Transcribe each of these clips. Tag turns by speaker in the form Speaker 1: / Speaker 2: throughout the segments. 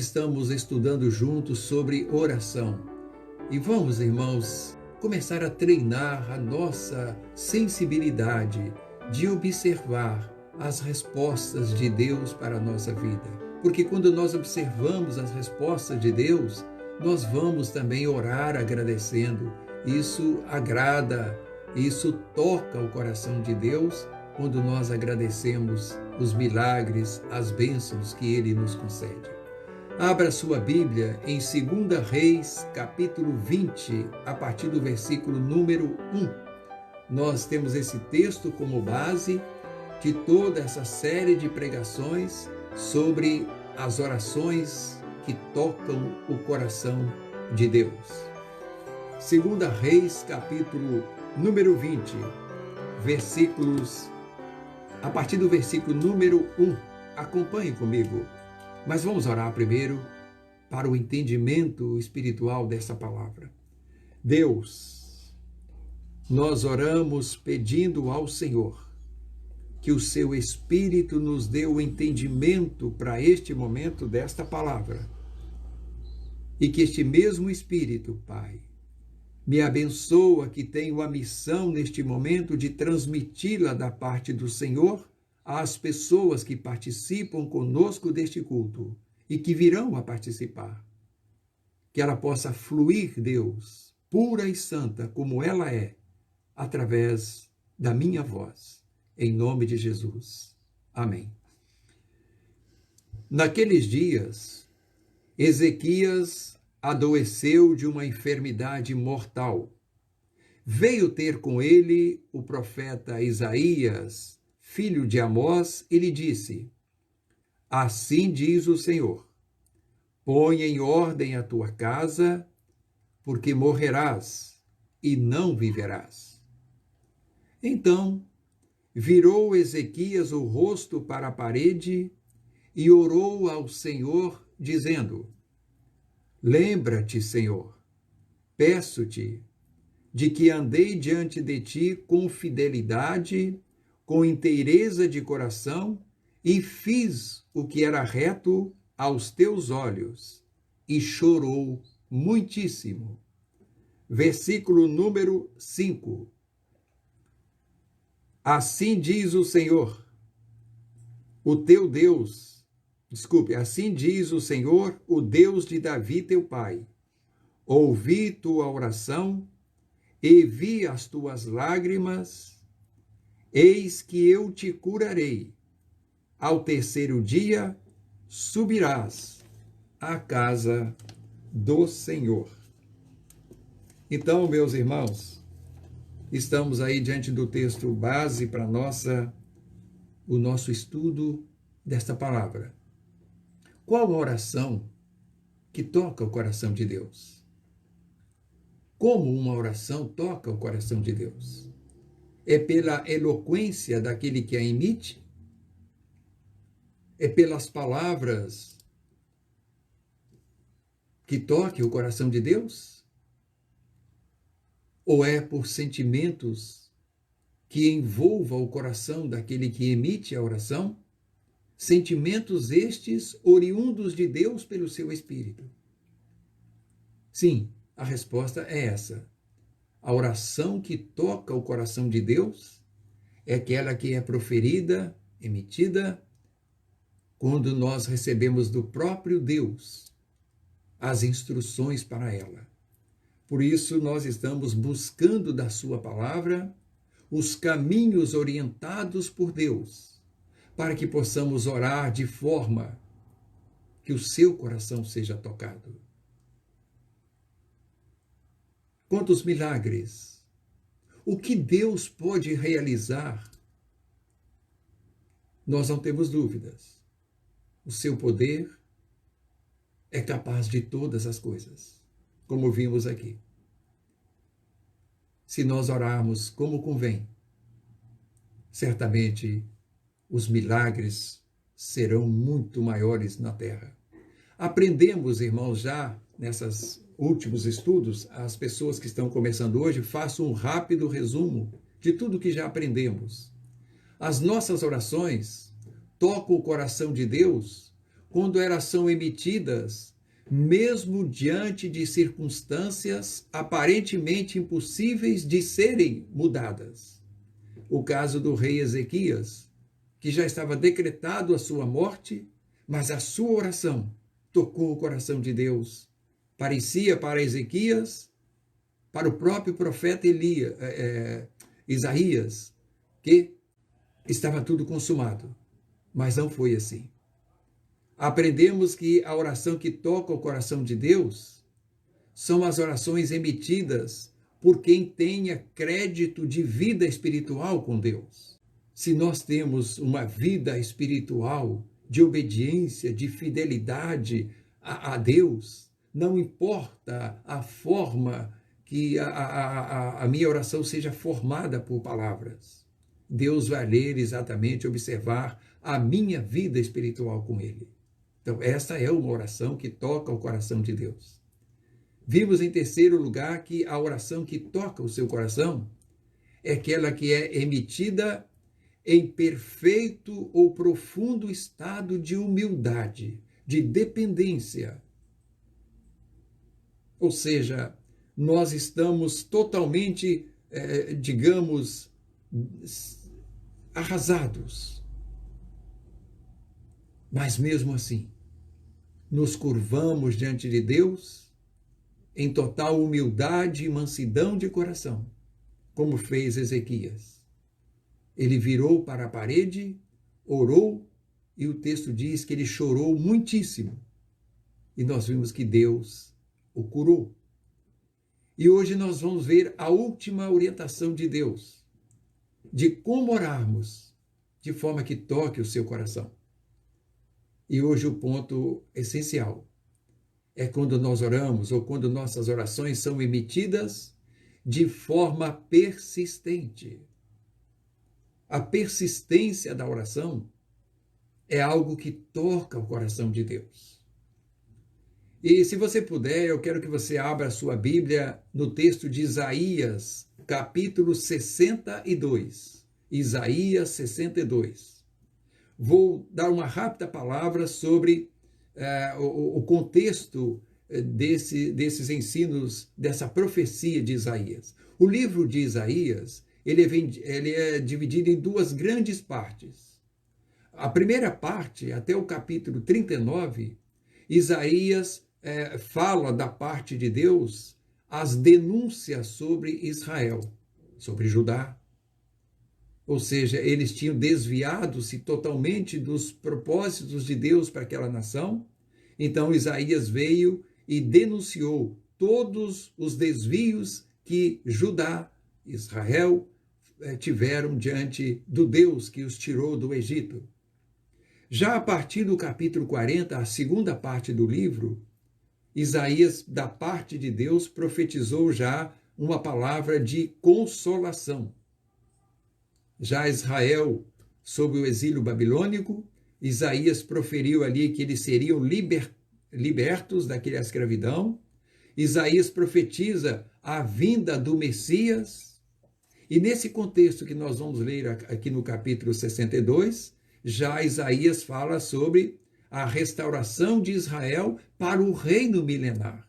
Speaker 1: estamos estudando juntos sobre oração. E vamos, irmãos, começar a treinar a nossa sensibilidade de observar as respostas de Deus para a nossa vida. Porque quando nós observamos as respostas de Deus, nós vamos também orar agradecendo. Isso agrada, isso toca o coração de Deus quando nós agradecemos os milagres, as bênçãos que Ele nos concede. Abra sua Bíblia em 2 Reis, capítulo 20, a partir do versículo número 1. Nós temos esse texto como base de toda essa série de pregações sobre as orações que tocam o coração de Deus. 2 Reis, capítulo número 20, versículos, a partir do versículo número 1. Acompanhe comigo. Mas vamos orar primeiro para o entendimento espiritual dessa palavra. Deus, nós oramos pedindo ao Senhor que o seu Espírito nos dê o entendimento para este momento desta palavra. E que este mesmo Espírito, Pai, me abençoa que tenho a missão neste momento de transmiti-la da parte do Senhor às pessoas que participam conosco deste culto e que virão a participar. Que ela possa fluir, Deus, pura e santa como ela é, através da minha voz, em nome de Jesus. Amém. Naqueles dias, Ezequias adoeceu de uma enfermidade mortal. Veio ter com ele o profeta Isaías, filho de Amós, e lhe disse: Assim diz o Senhor, põe em ordem a tua casa, porque morrerás e não viverás. Então virou Ezequias o rosto para a parede e orou ao Senhor, dizendo: Lembra-te, Senhor, peço-te, de que andei diante de ti com fidelidade, com inteireza de coração, e fiz o que era reto aos teus olhos, e chorou muitíssimo. Versículo número 5. Assim diz o Senhor, o teu Deus, assim diz o Senhor, o Deus de Davi teu pai, ouvi tua oração, e vi as tuas lágrimas, eis que eu te curarei. Ao terceiro dia subirás à casa do Senhor. Então, meus irmãos, estamos aí diante do texto base para o nosso estudo desta palavra. Qual a oração que toca o coração de Deus? Como uma oração toca o coração de Deus? É pela eloquência daquele que a emite? É pelas palavras que toque o coração de Deus? Ou é por sentimentos que envolvam o coração daquele que emite a oração? Sentimentos estes oriundos de Deus pelo seu Espírito. Sim, a resposta é essa. A oração que toca o coração de Deus é aquela que é proferida, emitida, quando nós recebemos do próprio Deus as instruções para ela. Por isso, nós estamos buscando da sua palavra os caminhos orientados por Deus, para que possamos orar de forma que o seu coração seja tocado. Quantos milagres! O que Deus pode realizar? Nós não temos dúvidas. O seu poder é capaz de todas as coisas, como vimos aqui. Se nós orarmos como convém, certamente os milagres serão muito maiores na terra. Aprendemos, irmãos, já nesses últimos estudos, as pessoas que estão começando hoje, faço um rápido resumo de tudo que já aprendemos. As nossas orações tocam o coração de Deus quando elas são emitidas, mesmo diante de circunstâncias aparentemente impossíveis de serem mudadas. O caso do rei Ezequias, que já estava decretado a sua morte, mas a sua oração tocou o coração de Deus. Parecia para Ezequias, para o próprio profeta Isaías, que estava tudo consumado, mas não foi assim. Aprendemos que a oração que toca o coração de Deus são as orações emitidas por quem tenha crédito de vida espiritual com Deus. Se nós temos uma vida espiritual de obediência, de fidelidade a Deus, não importa a forma que a minha oração seja formada por palavras. Deus vai ler exatamente, observar a minha vida espiritual com Ele. Então, essa é uma oração que toca o coração de Deus. Vimos em terceiro lugar que a oração que toca o seu coração é aquela que é emitida em perfeito ou profundo estado de humildade, de dependência. Ou seja, nós estamos totalmente, digamos, arrasados. Mas mesmo assim, nos curvamos diante de Deus em total humildade e mansidão de coração, como fez Ezequias. Ele virou para a parede, orou, e o texto diz que ele chorou muitíssimo. E nós vimos que Deus o curou. E hoje nós vamos ver a última orientação de Deus, de como orarmos, de forma que toque o seu coração. E hoje o ponto essencial é quando nós oramos ou quando nossas orações são emitidas de forma persistente. A persistência da oração é algo que toca o coração de Deus. E se você puder, eu quero que você abra a sua Bíblia no texto de Isaías, capítulo 62. Isaías 62. Vou dar uma rápida palavra sobre o contexto desses ensinos, dessa profecia de Isaías. O livro de Isaías, ele é dividido em duas grandes partes. A primeira parte, até o capítulo 39, Isaías fala da parte de Deus as denúncias sobre Israel, sobre Judá. Ou seja, eles tinham desviado-se totalmente dos propósitos de Deus para aquela nação. Então Isaías veio e denunciou todos os desvios que Judá, Israel, tiveram diante do Deus que os tirou do Egito. Já a partir do capítulo 40, a segunda parte do livro, Isaías, da parte de Deus, profetizou já uma palavra de consolação. Já Israel, sob o exílio babilônico, Isaías proferiu ali que eles seriam libertos daquela escravidão. Isaías profetiza a vinda do Messias. E nesse contexto que nós vamos ler aqui no capítulo 62, já Isaías fala sobre a restauração de Israel para o reino milenar.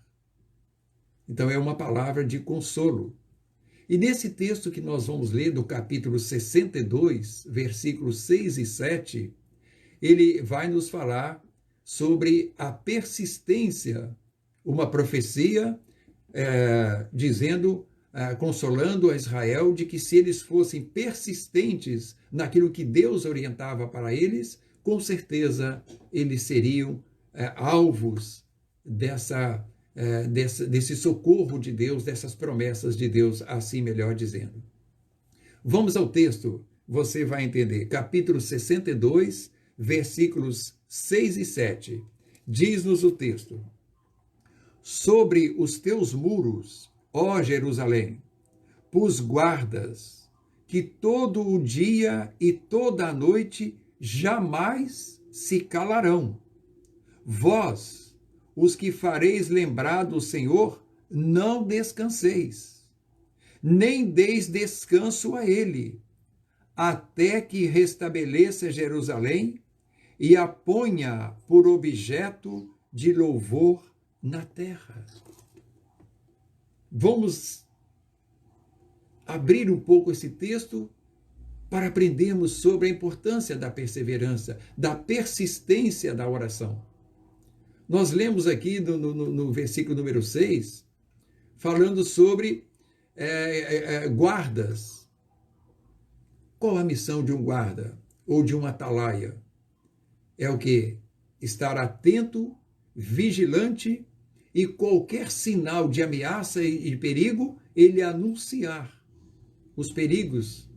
Speaker 1: Então é uma palavra de consolo. E nesse texto que nós vamos ler, do capítulo 62, versículos 6 e 7, ele vai nos falar sobre a persistência, uma profecia dizendo, consolando a Israel, de que se eles fossem persistentes naquilo que Deus orientava para eles, com certeza eles seriam alvos desse socorro de Deus, dessas promessas de Deus, assim melhor dizendo. Vamos ao texto, você vai entender. Capítulo 62, versículos 6 e 7. Diz-nos o texto: sobre os teus muros, ó Jerusalém, pus guardas, que todo o dia e toda a noite jamais se calarão. Vós, os que fareis lembrar do Senhor, não descanseis, nem deis descanso a ele, até que restabeleça Jerusalém e a ponha por objeto de louvor na terra. Vamos abrir um pouco esse texto para aprendermos sobre a importância da perseverança, da persistência da oração. Nós lemos aqui no versículo número 6, falando sobre guardas. Qual a missão de um guarda ou de um atalaia? É o quê? Estar atento, vigilante e qualquer sinal de ameaça e perigo, ele anunciar os perigos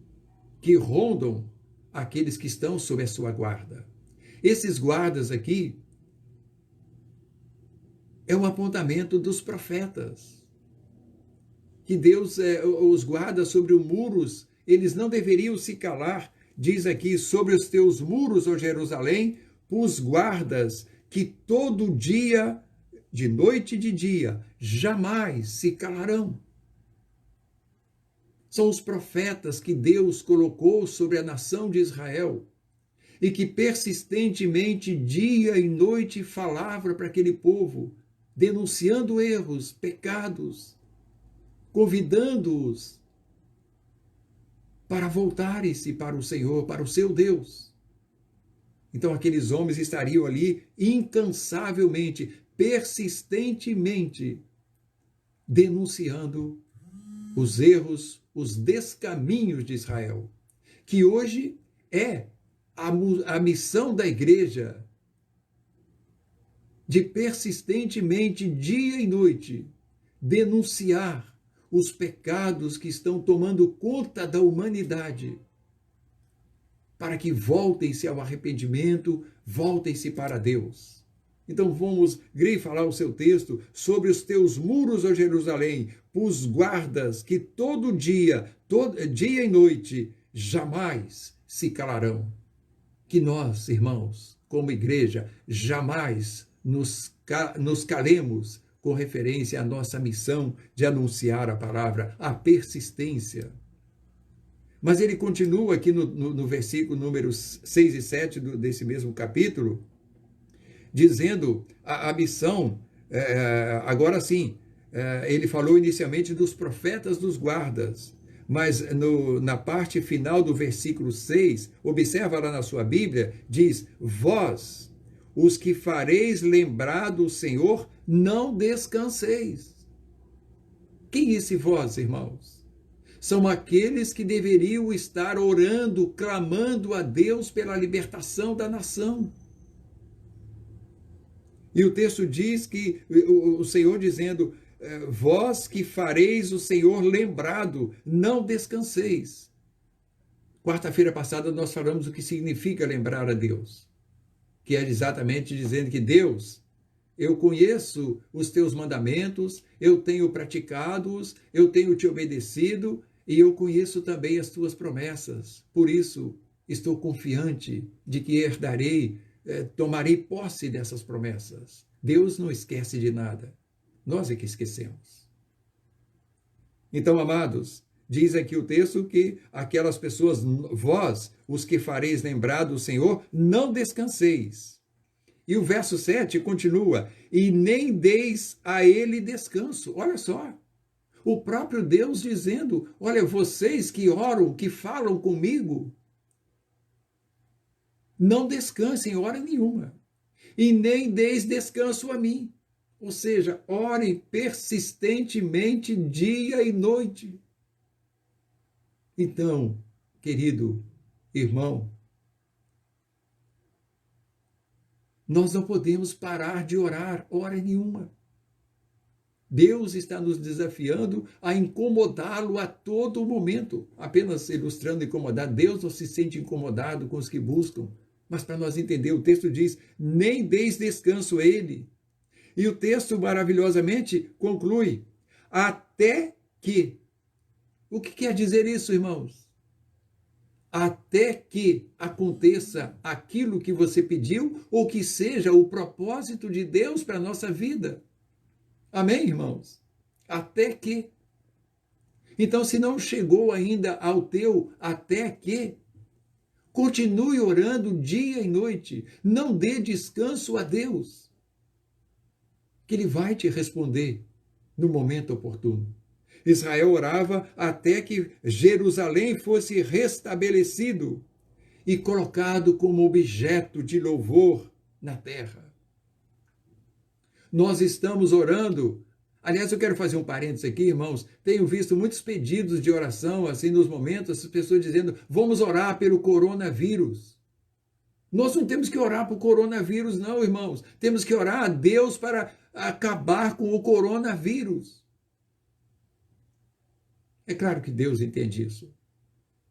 Speaker 1: que rondam aqueles que estão sob a sua guarda. Esses guardas aqui é um apontamento dos profetas. Que Deus os guarda sobre os muros, eles não deveriam se calar. Diz aqui, sobre os teus muros, ó Jerusalém, pus guardas que todo dia, de noite e de dia, jamais se calarão. São os profetas que Deus colocou sobre a nação de Israel e que persistentemente, dia e noite, falavam para aquele povo, denunciando erros, pecados, convidando-os para voltarem-se para o Senhor, para o seu Deus. Então aqueles homens estariam ali incansavelmente, persistentemente, denunciando os erros, os descaminhos de Israel, que hoje é a missão da igreja, de persistentemente, dia e noite, denunciar os pecados que estão tomando conta da humanidade, para que voltem-se ao arrependimento, voltem-se para Deus. Então vamos, Grei, falar o seu texto, sobre os teus muros, ó Jerusalém, pus guardas que todo dia e noite, jamais se calarão. Que nós, irmãos, como igreja, jamais nos calemos com referência à nossa missão de anunciar a palavra, a persistência. Mas ele continua aqui no versículo números 6 e 7 desse mesmo capítulo, dizendo a missão, agora sim, ele falou inicialmente dos profetas dos guardas, mas na parte final do versículo 6, observa lá na sua Bíblia, diz, vós, os que fareis lembrar do Senhor, não descanseis. Quem é esse vós, irmãos? São aqueles que deveriam estar orando, clamando a Deus pela libertação da nação. E o texto diz que o Senhor dizendo, vós que fareis o Senhor lembrado, não descanseis. Quarta-feira passada nós falamos o que significa lembrar a Deus, que é exatamente dizendo que Deus, eu conheço os teus mandamentos, eu tenho praticado-os, eu tenho te obedecido e eu conheço também as tuas promessas. Por isso, estou confiante de que herdarei, tomarei posse dessas promessas. Deus não esquece de nada. Nós é que esquecemos. Então, amados, diz aqui o texto que aquelas pessoas, vós, os que fareis lembrar do Senhor, não descanseis. E o verso 7 continua, e nem deis a ele descanso. Olha só, o próprio Deus dizendo, olha, vocês que oram, que falam comigo, não descansem hora nenhuma, e nem deis descanso a mim. Ou seja, orem persistentemente dia e noite. Então, querido irmão, nós não podemos parar de orar hora nenhuma. Deus está nos desafiando a incomodá-lo a todo momento. Apenas ilustrando incomodar, Deus não se sente incomodado com os que buscam. Mas para nós entender, o texto diz, nem deis descanso a ele. E o texto maravilhosamente conclui, até que. O que quer dizer isso, irmãos? Até que aconteça aquilo que você pediu, ou que seja o propósito de Deus para a nossa vida. Amém, irmãos? Até que. Então, se não chegou ainda ao teu até que, Continue orando dia e noite. Não dê descanso a Deus, que Ele vai te responder no momento oportuno. Israel orava até que Jerusalém fosse restabelecido e colocado como objeto de louvor na terra. Nós estamos orando. Aliás, eu quero fazer um parênteses aqui, irmãos. Tenho visto muitos pedidos de oração, assim, nos momentos, as pessoas dizendo, vamos orar pelo coronavírus. Nós não temos que orar para o coronavírus, não, irmãos. Temos que orar a Deus para acabar com o coronavírus. É claro que Deus entende isso.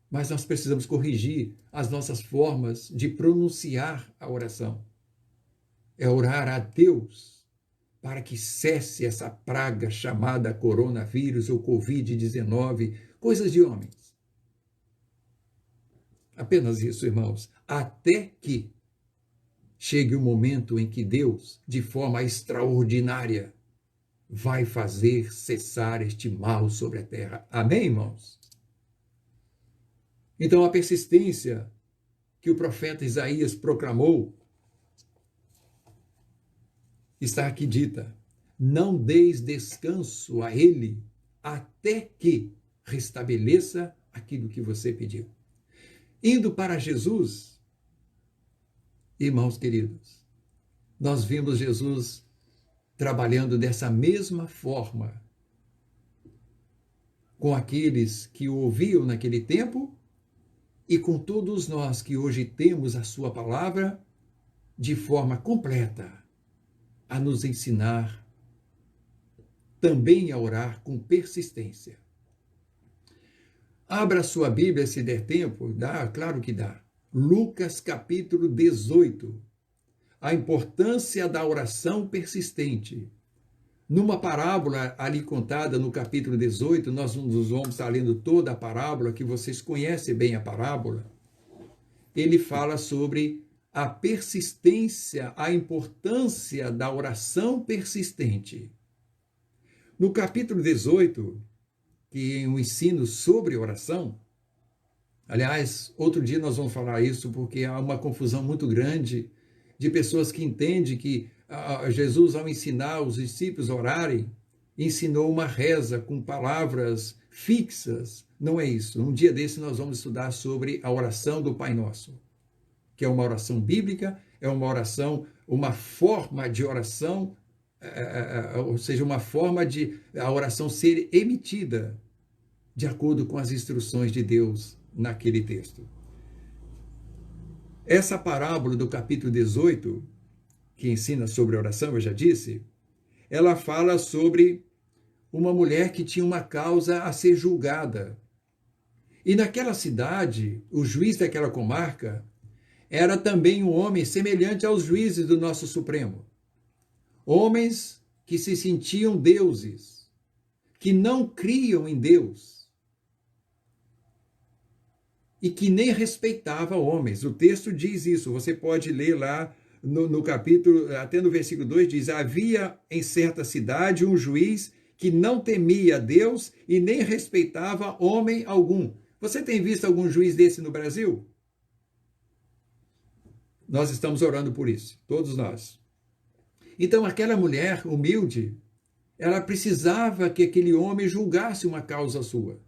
Speaker 1: Mas nós precisamos corrigir as nossas formas de pronunciar a oração. É orar a Deus para que cesse essa praga chamada coronavírus ou Covid-19, coisas de homens. Apenas isso, irmãos, até que chegue o momento em que Deus, de forma extraordinária, vai fazer cessar este mal sobre a terra. Amém, irmãos? Então, a persistência que o profeta Isaías proclamou está aqui dita: não deis descanso a ele até que restabeleça aquilo que você pediu. Indo para Jesus, irmãos queridos, nós vimos Jesus trabalhando dessa mesma forma com aqueles que o ouviam naquele tempo e com todos nós que hoje temos a sua palavra de forma completa a nos ensinar também a orar com persistência. Abra sua Bíblia se der tempo, dá, claro que dá. Lucas capítulo 18. A importância da oração persistente. Numa parábola ali contada no capítulo 18, nós vamos estar lendo toda a parábola, que vocês conhecem bem a parábola. Ele fala sobre a persistência, a importância da oração persistente. No capítulo 18, que é um ensino sobre oração, aliás, outro dia nós vamos falar isso porque há uma confusão muito grande de pessoas que entendem que Jesus, ao ensinar os discípulos a orarem, ensinou uma reza com palavras fixas. Não é isso. Um dia desse nós vamos estudar sobre a oração do Pai Nosso, que é uma oração bíblica, é uma oração, uma forma de oração, ou seja, uma forma de a oração ser emitida de acordo com as instruções de Deus naquele texto. Essa parábola do capítulo 18, que ensina sobre oração, eu já disse, ela fala sobre uma mulher que tinha uma causa a ser julgada. E naquela cidade, o juiz daquela comarca era também um homem semelhante aos juízes do nosso Supremo. Homens que se sentiam deuses, que não criam em Deus e que nem respeitava homens. O texto diz isso, você pode ler lá no capítulo, até no versículo 2, diz: havia em certa cidade um juiz que não temia Deus e nem respeitava homem algum. Você tem visto algum juiz desse no Brasil? Nós estamos orando por isso, todos nós. Então, aquela mulher humilde, ela precisava que aquele homem julgasse uma causa sua.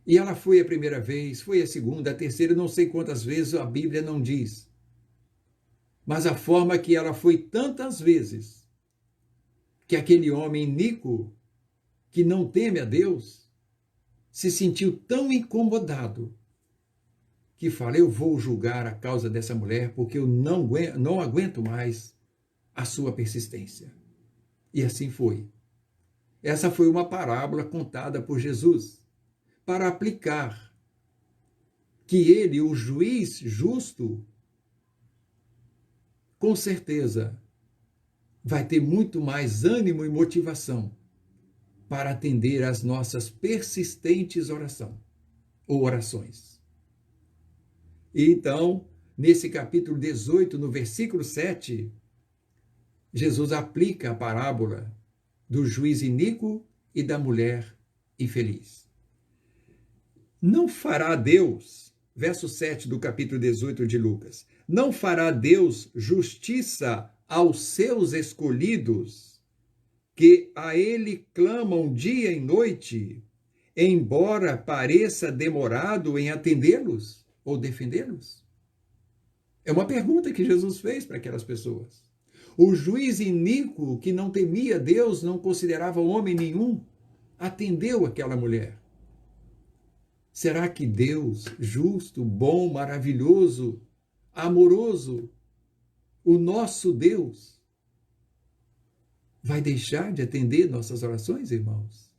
Speaker 1: E ela foi a primeira vez, foi a segunda, a terceira, não sei quantas vezes, a Bíblia não diz. Mas a forma que ela foi tantas vezes, que aquele homem iníquo, que não teme a Deus, se sentiu tão incomodado, que fala: eu vou julgar a causa dessa mulher, porque eu não aguento mais a sua persistência. E assim foi. Essa foi uma parábola contada por Jesus, para aplicar que ele, o juiz justo, com certeza vai ter muito mais ânimo e motivação para atender às nossas persistentes orações. E então, nesse capítulo 18, no versículo 7, Jesus aplica a parábola do juiz iníquo e da mulher infeliz. Não fará Deus verso 7 do capítulo 18 de Lucas. Não fará Deus justiça aos seus escolhidos, que a ele clamam dia e noite, embora pareça demorado em atendê-los ou defendê-los? É uma pergunta que Jesus fez para aquelas pessoas. O juiz iníquo, que não temia Deus, não considerava homem nenhum, atendeu aquela mulher. Será que Deus, justo, bom, maravilhoso, amoroso, o nosso Deus, vai deixar de atender nossas orações, irmãos?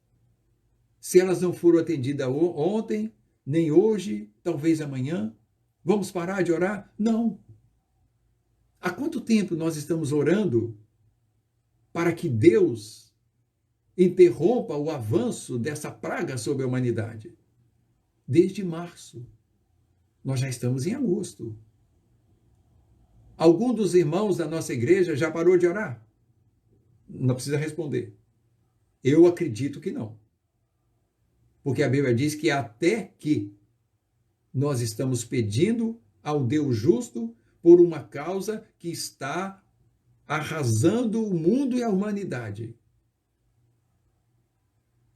Speaker 1: Se elas não foram atendidas ontem, nem hoje, talvez amanhã, vamos parar de orar? Não. Há quanto tempo nós estamos orando para que Deus interrompa o avanço dessa praga sobre a humanidade? Desde março. Nós já estamos em agosto. Algum dos irmãos da nossa igreja já parou de orar? Não precisa responder. Eu acredito que não. Porque a Bíblia diz que até que nós estamos pedindo ao Deus justo por uma causa que está arrasando o mundo e a humanidade.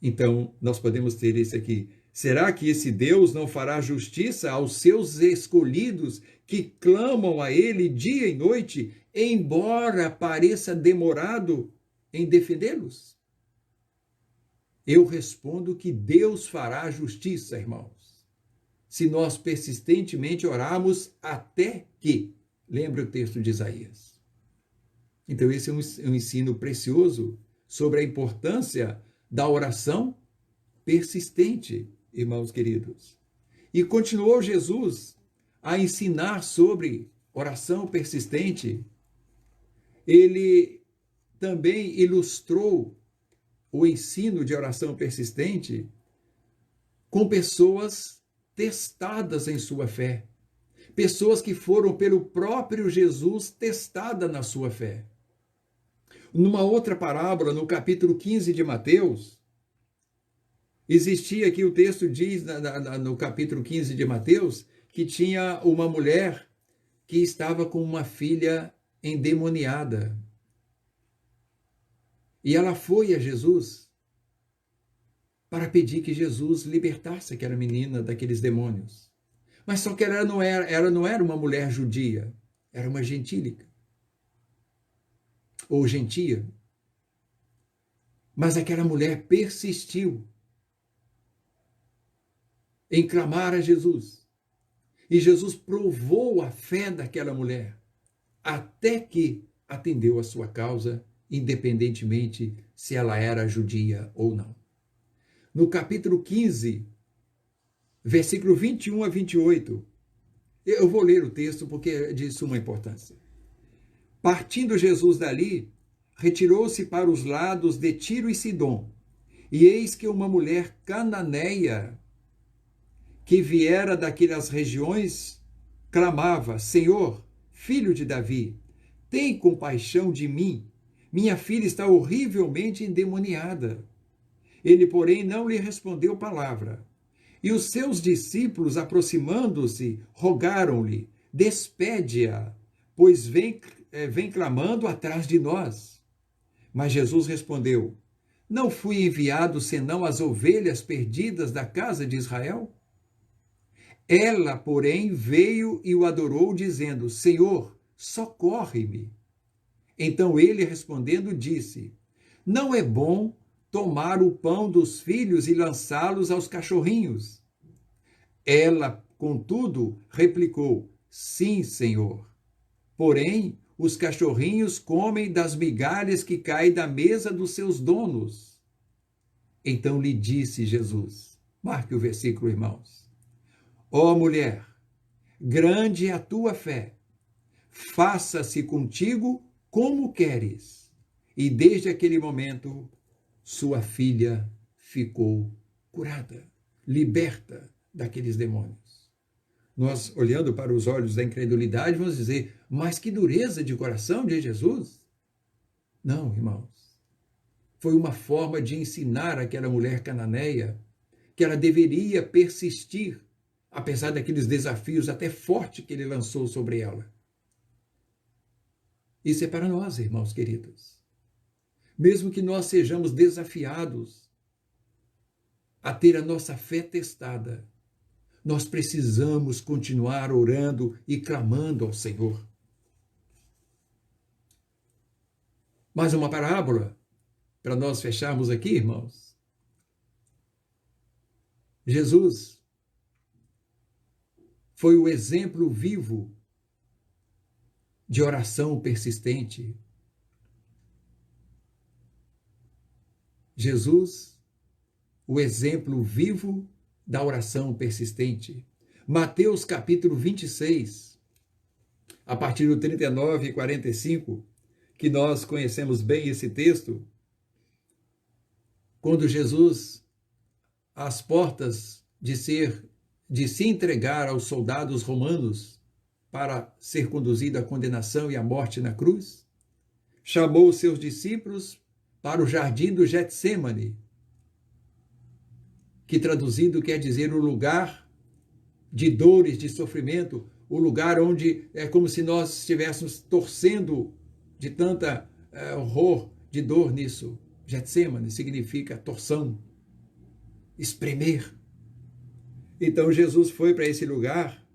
Speaker 1: Então, nós podemos ter esse aqui. Será que esse Deus não fará justiça aos seus escolhidos que clamam a Ele dia e noite, embora pareça demorado em defendê-los? Eu respondo que Deus fará justiça, irmãos, se nós persistentemente orarmos até que. Lembra o texto de Isaías. Então, esse é um ensino precioso sobre a importância da oração persistente, irmãos queridos. E continuou Jesus a ensinar sobre oração persistente. Ele também ilustrou o ensino de oração persistente com pessoas testadas em sua fé. Pessoas que foram pelo próprio Jesus testadas na sua fé. Numa outra parábola, no capítulo 15 de Mateus, existia aqui, o texto diz no capítulo 15 de Mateus, que tinha uma mulher que estava com uma filha endemoniada. E ela foi a Jesus para pedir que Jesus libertasse aquela menina daqueles demônios. Mas só que ela não era uma mulher judia, era uma gentílica. Ou gentia. Mas aquela mulher persistiu em clamar a Jesus. E Jesus provou a fé daquela mulher, até que atendeu a sua causa, independentemente se ela era judia ou não. No capítulo 15, versículo 21 a 28, eu vou ler o texto porque é de suma importância. Partindo Jesus dali, retirou-se para os lados de Tiro e Sidom, e eis que uma mulher cananeia, que viera daquelas regiões, clamava: Senhor, filho de Davi, tem compaixão de mim, minha filha está horrivelmente endemoniada. Ele, porém, não lhe respondeu palavra. E os seus discípulos, aproximando-se, rogaram-lhe: despede-a, pois vem clamando atrás de nós. Mas Jesus respondeu: não fui enviado senão as ovelhas perdidas da casa de Israel? Ela, porém, veio e o adorou, dizendo: Senhor, socorre-me. Então ele, respondendo, disse: não é bom tomar o pão dos filhos e lançá-los aos cachorrinhos. Ela, contudo, replicou: sim, Senhor. Porém, os cachorrinhos comem das migalhas que caem da mesa dos seus donos. Então lhe disse Jesus, marque o versículo, irmãos: ó mulher, grande é a tua fé, faça-se contigo como queres. E desde aquele momento, sua filha ficou curada, liberta daqueles demônios. Nós, olhando para os olhos da incredulidade, vamos dizer: mas que dureza de coração de Jesus! Não, irmãos. Foi uma forma de ensinar aquela mulher cananeia que ela deveria persistir apesar daqueles desafios até fortes que ele lançou sobre ela. Isso é para nós, irmãos queridos. Mesmo que nós sejamos desafiados a ter a nossa fé testada, nós precisamos continuar orando e clamando ao Senhor. Mais uma parábola para nós fecharmos aqui, irmãos. Jesus foi o exemplo vivo de oração persistente. Jesus, o exemplo vivo da oração persistente. Mateus capítulo 26, a partir do 39 e 45, que nós conhecemos bem esse texto, quando Jesus, às portas de se entregar aos soldados romanos para ser conduzido à condenação e à morte na cruz, chamou os seus discípulos para o jardim do Getsêmani, que traduzido quer dizer o lugar de dores, de sofrimento, o lugar onde é como se nós estivéssemos torcendo de tanta horror, de dor nisso. Getsêmani significa torção, espremer. Então Jesus foi para esse lugar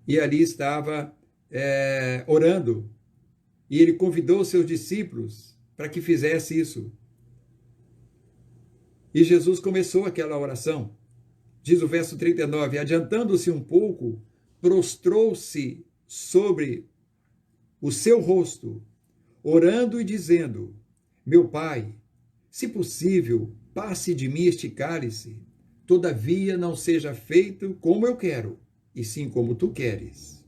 Speaker 1: e ali estava orando. E ele convidou seus discípulos para que fizesse isso. E Jesus começou aquela oração. Diz o verso 39, adiantando-se um pouco, prostrou-se sobre o seu rosto, orando e dizendo, meu Pai, se possível, passe de mim este cálice, todavia não seja feito como eu quero, e sim como tu queres.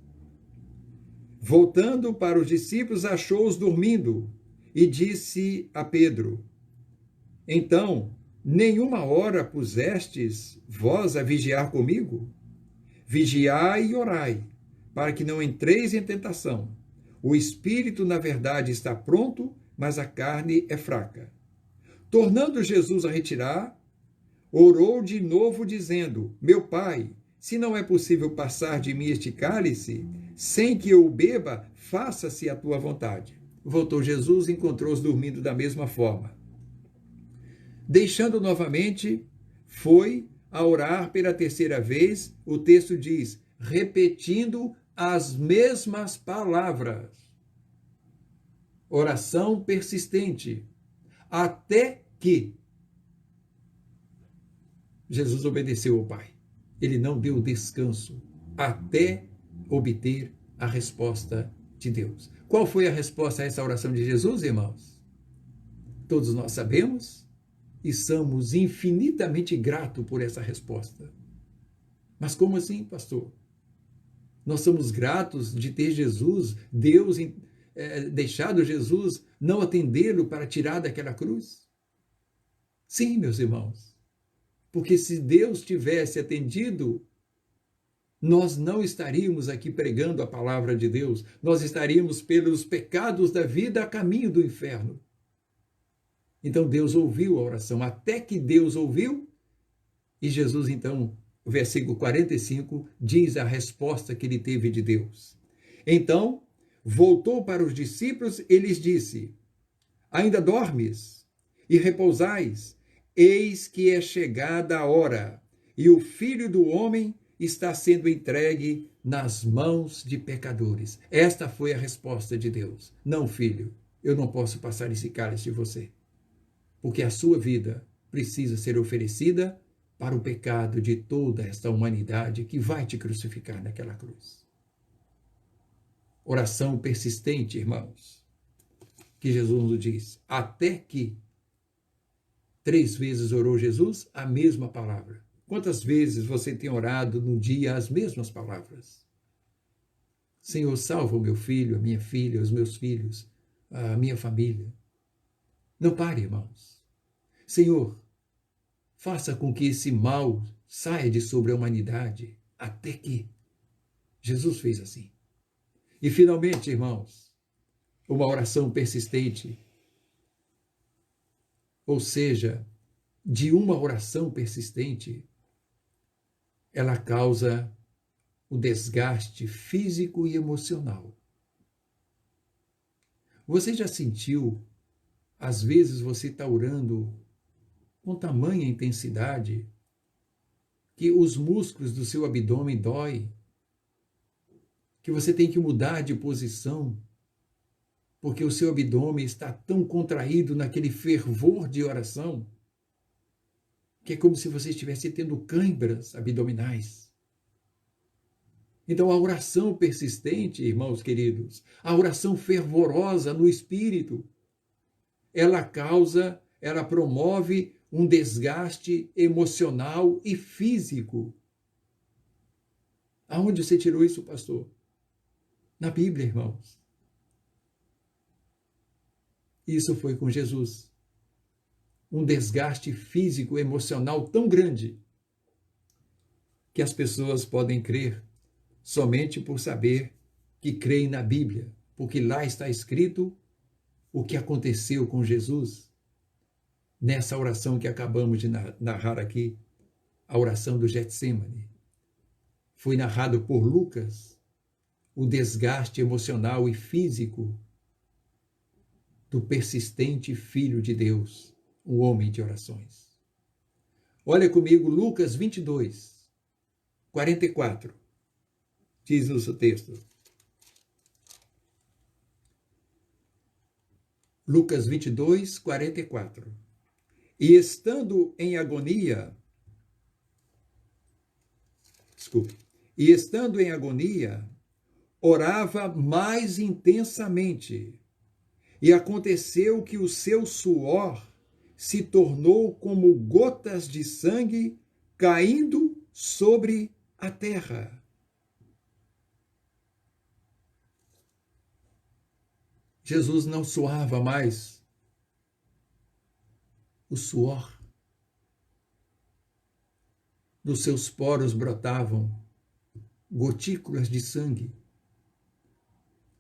Speaker 1: Voltando para os discípulos, achou-os dormindo, e disse a Pedro, então, nenhuma hora pusestes vós a vigiar comigo? Vigiai e orai, para que não entreis em tentação. O espírito, na verdade, está pronto, mas a carne é fraca. Tornando Jesus a retirar, orou de novo, dizendo, meu Pai, se não é possível passar de mim este cálice, sem que eu o beba, faça-se a tua vontade. Voltou Jesus e encontrou-os dormindo da mesma forma. Deixando novamente, foi a orar pela terceira vez, o texto diz, repetindo as mesmas palavras. Oração persistente, até que Jesus obedeceu ao Pai. Ele não deu descanso até obter a resposta de Deus. Qual foi a resposta a essa oração de Jesus, irmãos? Todos nós sabemos e somos infinitamente gratos por essa resposta. Mas como assim, pastor? Nós somos gratos de ter Jesus, Deus deixado Jesus não atendê-lo para tirar daquela cruz? Sim, meus irmãos. Porque se Deus tivesse atendido, nós não estaríamos aqui pregando a palavra de Deus. Nós estaríamos pelos pecados da vida a caminho do inferno. Então Deus ouviu a oração, até que Deus ouviu, e Jesus então, o versículo 45, diz a resposta que ele teve de Deus. Então, voltou para os discípulos e lhes disse, ainda dormes e repousais? Eis que é chegada a hora, e o Filho do Homem está sendo entregue nas mãos de pecadores. Esta foi a resposta de Deus. Não, filho, eu não posso passar esse cálice de você, porque a sua vida precisa ser oferecida para o pecado de toda esta humanidade que vai te crucificar naquela cruz. Oração persistente, irmãos, que Jesus nos diz, até que 3 vezes orou Jesus a mesma palavra. Quantas vezes você tem orado no dia as mesmas palavras? Senhor, salva o meu filho, a minha filha, os meus filhos, a minha família. Não pare, irmãos. Senhor, faça com que esse mal saia de sobre a humanidade, até que Jesus fez assim. E finalmente, irmãos, uma oração persistente, ou seja, de uma oração persistente, ela causa o desgaste físico e emocional. Você já sentiu, às vezes você está orando com tamanha intensidade que os músculos do seu abdômen doem, que você tem que mudar de posição, porque o seu abdômen está tão contraído naquele fervor de oração, que é como se você estivesse tendo câimbras abdominais. Então, a oração persistente, irmãos queridos, a oração fervorosa no espírito, ela promove um desgaste emocional e físico. Aonde você tirou isso, pastor? Na Bíblia, irmãos. Isso foi com Jesus. Um desgaste físico, emocional tão grande que as pessoas podem crer somente por saber que creem na Bíblia, porque lá está escrito o que aconteceu com Jesus nessa oração que acabamos de narrar aqui, a oração do Getsêmani. Foi narrado por Lucas o desgaste emocional e físico do persistente Filho de Deus, um homem de orações. Olha comigo Lucas 22, 44. Diz o texto. Lucas 22, 44. E estando em agonia, orava mais intensamente, e aconteceu que o seu suor se tornou como gotas de sangue caindo sobre a terra. Jesus não suava mais o suor. Dos seus poros brotavam gotículas de sangue.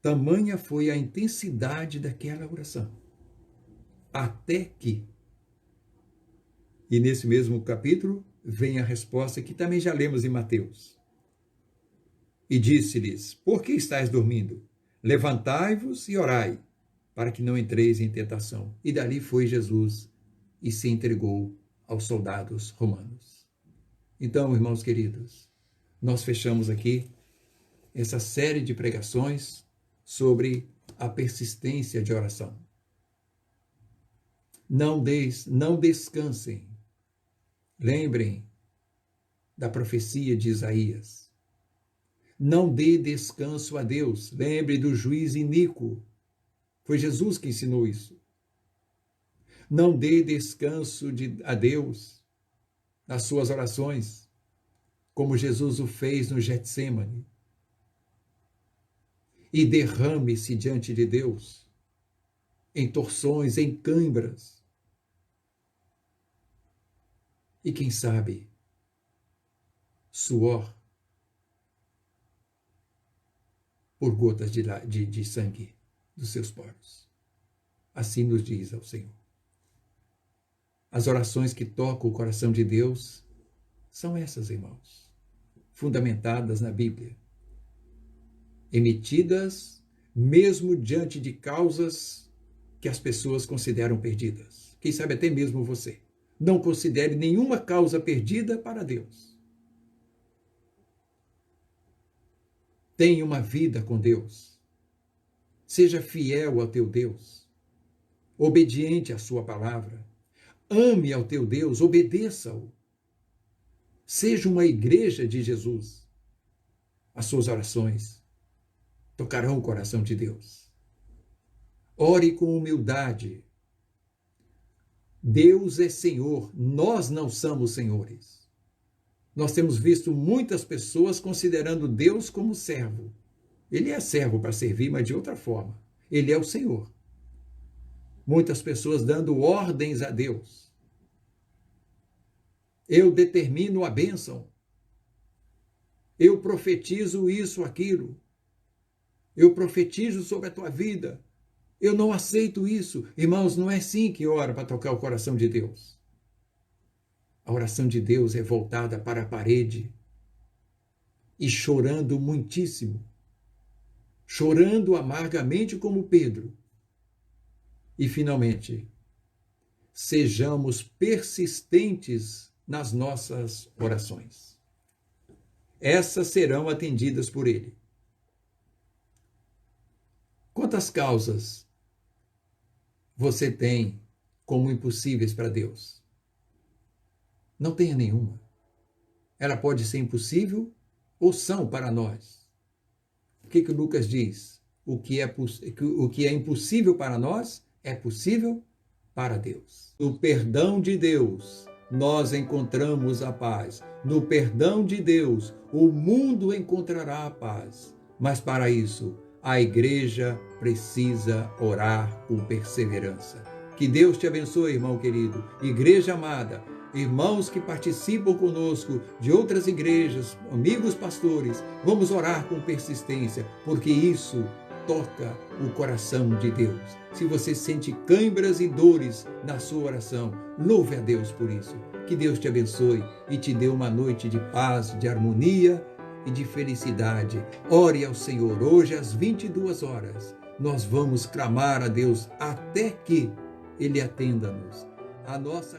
Speaker 1: Tamanha foi a intensidade daquela oração. Até que, e nesse mesmo capítulo, vem a resposta que também já lemos em Mateus. E disse-lhes: por que estáis dormindo? Levantai-vos e orai, para que não entreis em tentação. E dali foi Jesus e se entregou aos soldados romanos. Então, irmãos queridos, nós fechamos aqui essa série de pregações sobre a persistência de oração. Não descansem. Lembrem da profecia de Isaías. Não dê descanso a Deus. Lembre do juiz iníquo. Foi Jesus que ensinou isso. Não dê descanso a Deus nas suas orações, como Jesus o fez no Getsêmani. E derrame-se diante de Deus em torções, em câimbras. E quem sabe, suor por gotas de sangue dos seus poros. Assim nos diz ao Senhor. As orações que tocam o coração de Deus são essas, irmãos, fundamentadas na Bíblia, emitidas mesmo diante de causas que as pessoas consideram perdidas. Quem sabe até mesmo você. Não considere nenhuma causa perdida para Deus. Tenha uma vida com Deus. Seja fiel ao teu Deus. Obediente à sua palavra. Ame ao teu Deus, obedeça-o. Seja uma igreja de Jesus. As suas orações tocarão o coração de Deus. Ore com humildade. Deus é Senhor, nós não somos senhores. Nós temos visto muitas pessoas considerando Deus como servo. Ele é servo para servir, mas de outra forma. Ele é o Senhor. Muitas pessoas dando ordens a Deus. Eu determino a bênção. Eu profetizo isso, aquilo. Eu profetizo sobre a tua vida. Eu não aceito isso. Irmãos, não é assim que ora para tocar o coração de Deus. A oração de Deus é voltada para a parede, e chorando muitíssimo, chorando amargamente como Pedro. E, finalmente, sejamos persistentes nas nossas orações. Essas serão atendidas por Ele. Quantas causas você tem como impossíveis para Deus? Não tenha nenhuma. Ela pode ser impossível ou são para nós. O que Lucas diz? O que é impossível para nós é possível para Deus. No perdão de Deus, nós encontramos a paz. No perdão de Deus, o mundo encontrará a paz. Mas para isso, a igreja precisa orar com perseverança. Que Deus te abençoe, irmão querido. Igreja amada, irmãos que participam conosco de outras igrejas, amigos pastores, vamos orar com persistência, porque isso toca o coração de Deus. Se você sente câimbras e dores na sua oração, louve a Deus por isso. Que Deus te abençoe e te dê uma noite de paz, de harmonia e de felicidade. Ore ao Senhor hoje às 22 horas. Nós vamos clamar a Deus até que Ele atenda-nos. A nossa